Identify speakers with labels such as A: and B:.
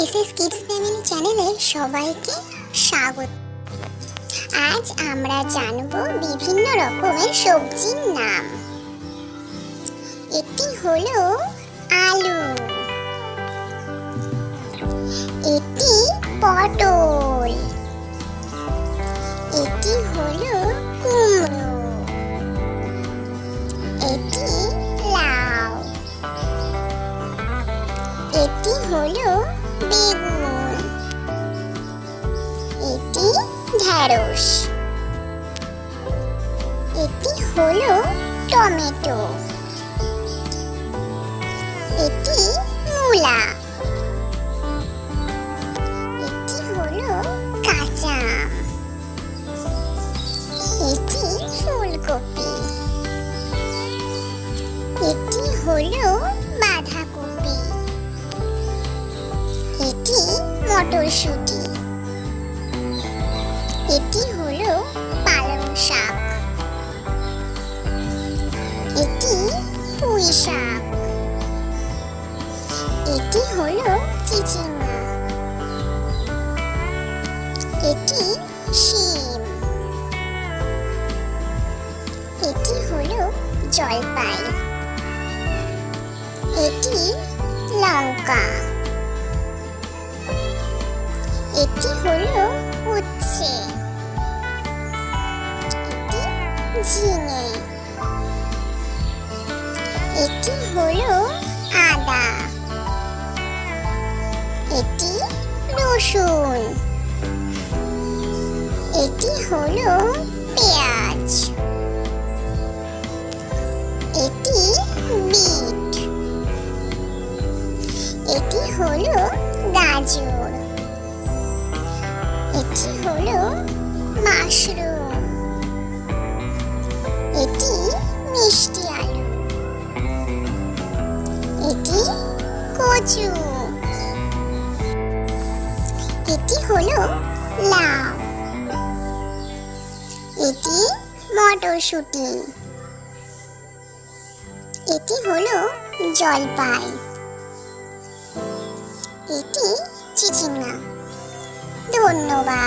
A: SS kids family চ্যানেলে সবাইকে স্বাগত। আজ আমরা জানব বিভিন্ন রকমের সবজির নাম। এটি হলো আলু, এটি পটল, এটি হলো কুমড়ো, এটি লাউ, এটি হলো বেগুন, এটি ঢেঁড়স, এটি হলো টমেটো, এটি মূলা, এটি হলো কাঁচা আম, এটি ফুলকপি, এটি হলো বাঁধাকপি, এটি মটরশুঁটি, এটি হলো পালং শাক, এটি পুঁই শাক, এটি হলো চিচিঙ্গা, এটি শিম, এটি হলো জলপাই, এটি লঙ্কা, এটি হলো উচ্ছে, এটি ঝিঙে, এটি হলো আদা, এটি রসুন, এটি হলো পেঁয়াজ, এটি বিট, এটি হলো গাজর, এটি হলো মাশরুম, এটি মিষ্টি আলু, এটি কচু, এটি হলো লাউ, এটি মটরশুঁটি, এটি হলো জলপাই, এটি চিচিঙ্গা। ধন্যবাদ।